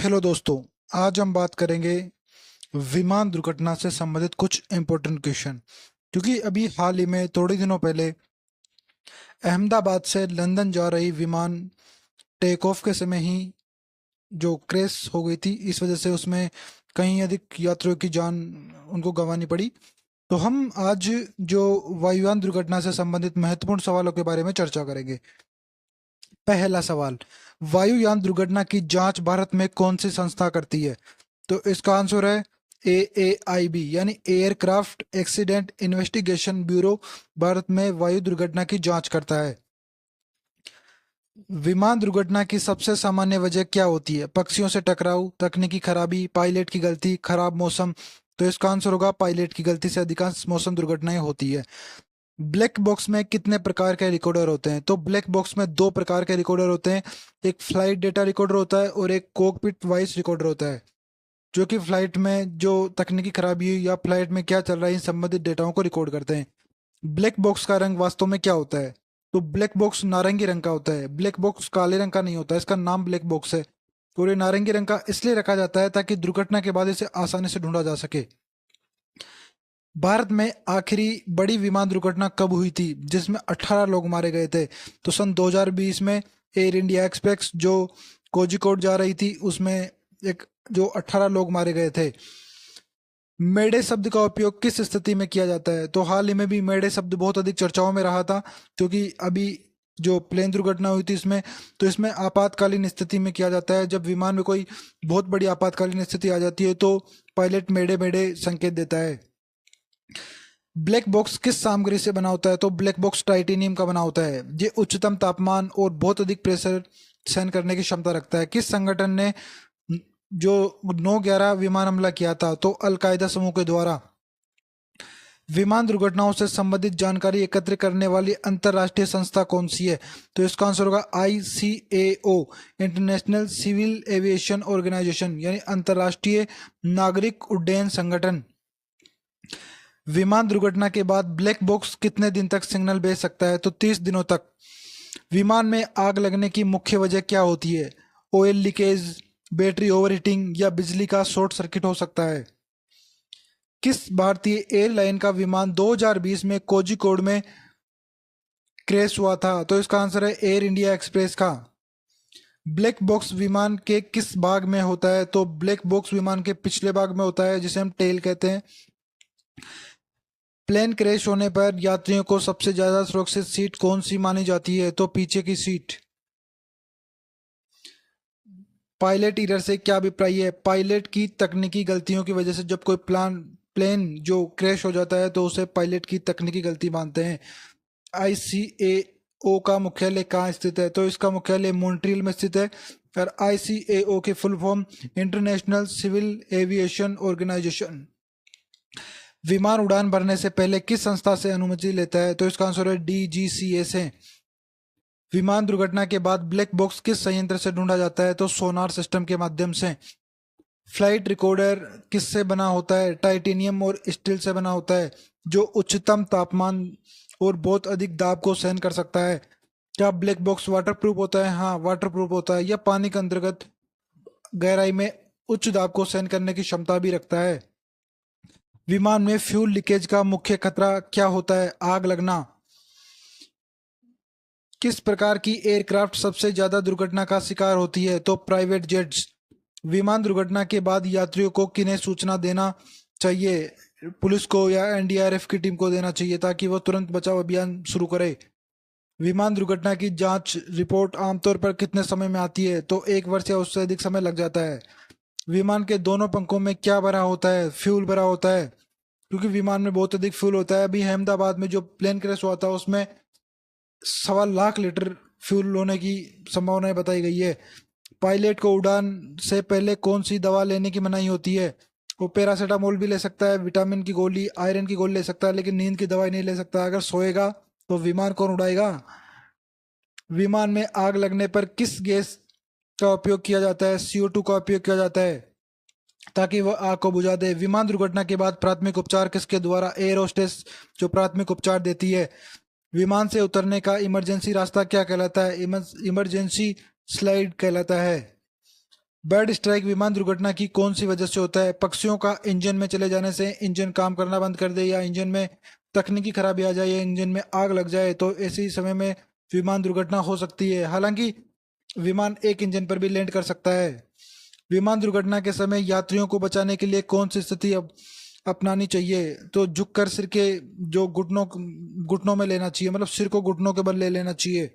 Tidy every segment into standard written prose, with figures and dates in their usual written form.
Hello दोस्तों। आज हम बात करेंगे विमान दुर्घटना से संबंधित कुछ इम्पोर्टेंट क्वेश्चन। क्योंकि अभी हाल ही में थोड़े दिनों पहले अहमदाबाद से लंदन जा रही विमान टेक ऑफ के समय ही जो क्रैश हो गई थी, इस वजह से उसमें कहीं अधिक यात्रियों की जान उनको गंवानी पड़ी। तो हम आज जो वायुयान दुर्घटना से संबंधित महत्वपूर्ण सवालों के बारे में चर्चा करेंगे। पहला सवाल, वायुयान दुर्घटना की जांच भारत में कौन सी संस्था करती है? तो इसका आंसर है AAIB यानी aircraft accident investigation bureau. Bharat में वायु दुर्घटना की जांच करता है। विमान दुर्घटना की सबसे सामान्य वजह क्या होती है? पक्षियों से टकराव, तकनीकी खराबी, पायलट की गलती, खराब मौसम। तो इसका आंसर होगा पायलट की गलती से अधिकांश मौसम दुर्घटनाएं होती है। ब्लैक बॉक्स में कितने प्रकार के रिकॉर्डर होते हैं? तो ब्लैक बॉक्स में दो प्रकार के रिकॉर्डर होते हैं। एक फ्लाइट डेटा रिकॉर्डर होता है और एक कॉकपिट वॉइस रिकॉर्डर होता है, जो कि फ्लाइट में जो तकनीकी खराबी हुई या फ्लाइट में क्या चल रहा है इन संबंधित डेटाओं को रिकॉर्ड करते हैं। ब्लैक बॉक्स का रंग वास्तव में क्या होता है? तो ब्लैक बॉक्स नारंगी रंग का होता है। ब्लैक बॉक्स काले रंग का नहीं होता है, इसका नाम ब्लैक बॉक्स है। और ये नारंगी रंग का इसलिए रखा जाता है ताकि दुर्घटना के बाद इसे आसानी से ढूंढा जा सके। भारत में आखिरी बड़ी विमान दुर्घटना कब हुई थी जिसमें 18 लोग मारे गए थे? तो सन 2020 में एयर इंडिया एक्सप्रेस जो कोझिकोड जा रही थी उसमें एक जो 18 लोग मारे गए थे। मेडे शब्द का उपयोग किस स्थिति में किया जाता है? तो हाल ही में भी मेडे शब्द बहुत अधिक चर्चाओं में रहा था, क्योंकि अभी जो प्लेन दुर्घटना हुई थी इसमें, तो इसमें आपातकालीन स्थिति में किया जाता है। जब विमान में कोई बहुत बड़ी आपातकालीन स्थिति आ जाती है तो पायलट मेडे मेडे संकेत देता है। ब्लैक बॉक्स किस सामग्री से बना होता है? तो ब्लैक बॉक्स टाइटेनियम का बना होता है। ये उच्चतम तापमान और बहुत अधिक प्रेशर सहन करने की क्षमता रखता है। किस संगठन ने जो 9/11 विमान हमला किया था? तो अल-कायदा समूह के द्वारा। विमान दुर्घटनाओं से संबंधित जानकारी एकत्र करने वाली अंतरराष्ट्रीय संस्था कौन सी है? तो इसका आंसर होगा ICAO, international civil aviation organisation यानी अंतरराष्ट्रीय नागरिक उड्डयन संगठन। विमान दुर्घटना के बाद ब्लैक बॉक्स कितने दिन तक सिग्नल भेज सकता है? तो 30 दिनों तक। विमान में आग लगने की मुख्य वजह क्या होती है? ऑयल लीकेज, बैटरी ओवरहीटिंग या बिजली का शॉर्ट सर्किट हो सकता है। किस भारतीय एयरलाइन का विमान 2020 में कोझिकोड में क्रैश हुआ था? तो इसका आंसर है एयर इंडिया एक्सप्रेस का। ब्लैक बॉक्स विमान के किस भाग में होता है? तो ब्लैक बॉक्स विमान के पिछले भाग में होता है, जिसे हम टेल कहते हैं। प्लेन क्रैश होने पर यात्रियों को सबसे ज्यादा सुरक्षित सीट कौन सी मानी जाती है? तो पीछे की सीट। पायलट एरर से क्या अभिप्राय है? पायलट की तकनीकी गलतियों की वजह से जब कोई प्लेन जो क्रैश हो जाता है तो उसे पायलट की तकनीकी गलती मानते हैं। ICAO का मुख्यालय कहाँ स्थित है? तो इसका मुख्यालय मॉन्ट्रियल में स्थित है। और ICAO की full form international civil aviation organisation. विमान उड़ान भरने से पहले किस संस्था से अनुमति लेता है? तो इसका आंसर है DGCA से। विमान दुर्घटना के बाद ब्लैक बॉक्स किस संयंत्र से ढूंढा जाता है? तो सोनार सिस्टम के माध्यम से। फ्लाइट रिकॉर्डर किससे बना होता है? टाइटेनियम और स्टील से बना होता है, जो उच्चतम तापमान और बहुत अधिक दाब को सहन कर सकता है। क्या ब्लैक बॉक्स वाटरप्रूफ होता है? हाँ, वाटरप्रूफ होता है। यह पानी के अंतर्गत गहराई में उच्च दाब को सहन करने की क्षमता भी रखता है। विमान में फ्यूल लीकेज का मुख्य खतरा क्या होता है? आग लगना। किस प्रकार की एयरक्राफ्ट सबसे ज्यादा दुर्घटना का शिकार होती है? तो प्राइवेट जेट्स। विमान दुर्घटना के बाद यात्रियों को किन्हें सूचना देना चाहिए? पुलिस को या NDRF की टीम को देना चाहिए, ताकि वो तुरंत बचाव अभियान शुरू करे। विमान दुर्घटना की जांच रिपोर्ट आमतौर पर कितने समय में आती है? तो 1 वर्ष या उससे अधिक समय लग जाता है। विमान के दोनों पंखों में क्या भरा होता है? फ्यूल भरा होता है, क्योंकि विमान में बहुत अधिक फ्यूल होता है। अभी अहमदाबाद में जो प्लेन क्रैश हुआ था उसमें 1.25 लाख लीटर फ्यूल होने की संभावनाएं बताई गई है। पायलट को उड़ान से पहले कौन सी दवा लेने की मनाही होती है? वो पैरासीटामोल भी ले सकता है, विटामिन की गोली, आयरन की गोली ले सकता है, लेकिन नींद की दवाई नहीं ले सकता। अगर सोएगा तो विमान कौन उड़ाएगा? विमान में आग लगने पर किस गैस का उपयोग किया जाता है? CO2 का उपयोग किया जाता है, ताकि वह आग को बुझा दे। विमान दुर्घटना के बाद प्राथमिक उपचार किसके द्वारा? एयर होस्टेस जो प्राथमिक उपचार देती है। विमान से उतरने का इमरजेंसी रास्ता क्या कहलाता है? इमरजेंसी स्लाइड कहलाता है। बर्ड स्ट्राइक विमान दुर्घटना की कौन सी वजह से होता है? पक्षियों का इंजन में चले जाने से इंजन काम करना बंद कर दे, या इंजन में तकनीकी खराबी आ जाए, या इंजन में आग लग जाए, तो ऐसे समय में विमान दुर्घटना हो सकती है। हालांकि विमान एक इंजन पर भी लैंड कर सकता है। विमान दुर्घटना के समय यात्रियों को बचाने के लिए कौन सी स्थिति अपनानी चाहिए? तो झुककर सिर के जो घुटनों में लेना चाहिए, मतलब सिर को घुटनों के बल ले लेना चाहिए।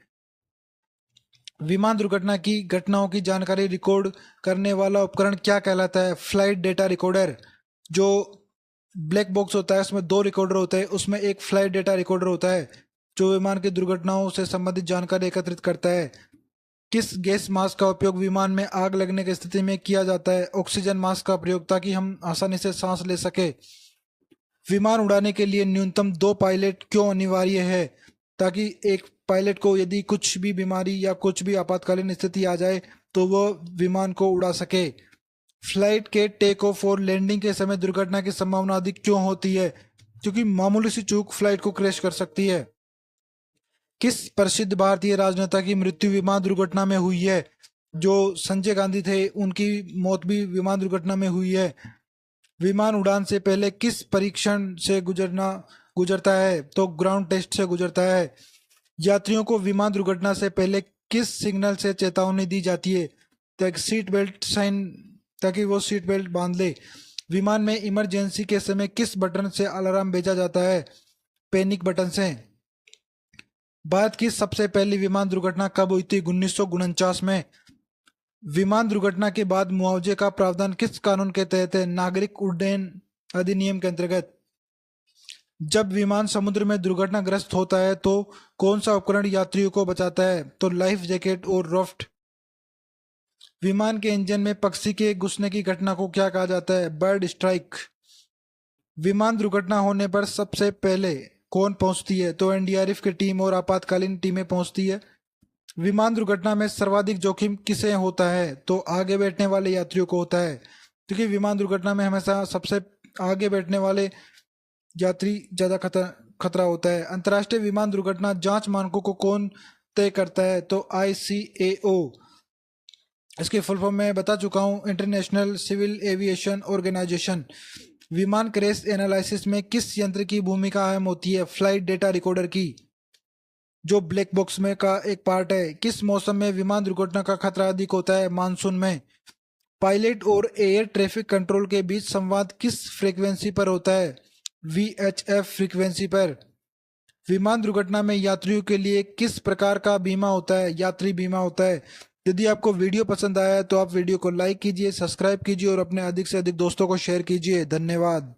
विमान दुर्घटना की घटनाओं की जानकारी रिकॉर्ड करने वाला उपकरण क्या कहलाता है? Flight data recorder. जो ब्लैक बॉक्स होता है उसमें दो रिकॉर्डर होते हैं, उसमें एक फ्लाइट डेटा रिकॉर्डर होता है जो विमान की दुर्घटनाओं से संबंधित जानकारी एकत्रित करता है। किस गैस मास्क का उपयोग विमान में आग लगने की स्थिति में किया जाता है? ऑक्सीजन मास्क का प्रयोग, ताकि हम आसानी से सांस ले सके। विमान उड़ाने के लिए न्यूनतम 2 पायलट क्यों अनिवार्य है? ताकि एक पायलट को यदि कुछ भी बीमारी या कुछ भी आपातकालीन स्थिति आ जाए तो वह विमान को उड़ा सके। फ्लाइट के टेक ऑफ और लैंडिंग के समय दुर्घटना की संभावना अधिक क्यों होती है? क्योंकि मामूली सी चूक फ्लाइट को क्रैश कर सकती है। किस प्रसिद्ध भारतीय राजनेता की मृत्यु विमान दुर्घटना में हुई है? जो संजय गांधी थे उनकी मौत भी विमान दुर्घटना में हुई है। विमान उड़ान से पहले किस परीक्षण से गुजरता है? तो ग्राउंड टेस्ट से गुजरता है। यात्रियों को विमान दुर्घटना से पहले किस सिग्नल से चेतावनी दी जाती है? ताकि सीट बेल्ट साइन, ताकि वो सीट बेल्ट बांध ले। विमान में इमरजेंसी के समय किस बटन से अलार्म भेजा जाता है? पैनिक बटन से। भारत की सबसे पहली विमान दुर्घटना कब हुई थी? 1949 में। विमान दुर्घटना के बाद मुआवजे का प्रावधान किस कानून के तहत है? नागरिक उड्डयन अधिनियम के अंतर्गत। जब विमान समुद्र में दुर्घटनाग्रस्त होता है तो कौन सा उपकरण यात्रियों को बचाता है? तो लाइफ जैकेट और राफ्ट। विमान के इंजन में पक्षी के घुसने की घटना को क्या कहा जाता है? Bird strike. विमान दुर्घटना होने पर सबसे पहले कौन पहुंचती है? तो एनडीआरएफ की टीम और आपातकालीन टीमें पहुंचती है। विमान दुर्घटना में सर्वाधिक जोखिम किसे होता है? तो आगे बैठने वाले यात्रियों को होता है, क्योंकि विमान दुर्घटना में हमेशा सबसे आगे बैठने वाले यात्री ज्यादा खतरा होता है। अंतर्राष्ट्रीय विमान दुर्घटना जांच मानकों को कौन तय करता है? तो ICAO। इसकी फुल फॉर्म मैं बता चुका हूँ, इंटरनेशनल सिविल एविएशन ऑर्गेनाइजेशन। विमान क्रैश एनालिसिस में किस यंत्र की भूमिका अहम होती है? फ्लाइट डेटा रिकॉर्डर की, जो ब्लैक बॉक्स में का एक पार्ट है। किस मौसम में विमान दुर्घटना का खतरा अधिक होता है? मानसून में। पायलट और एयर ट्रैफिक कंट्रोल के बीच संवाद किस फ्रीक्वेंसी पर होता है? VHF फ्रीक्वेंसी पर। विमान दुर्घटना में यात्रियों के लिए किस प्रकार का बीमा होता है? यात्री बीमा होता है। यदि आपको वीडियो पसंद आया है तो आप वीडियो को लाइक कीजिए, सब्सक्राइब कीजिए और अपने अधिक से अधिक दोस्तों को शेयर कीजिए। धन्यवाद।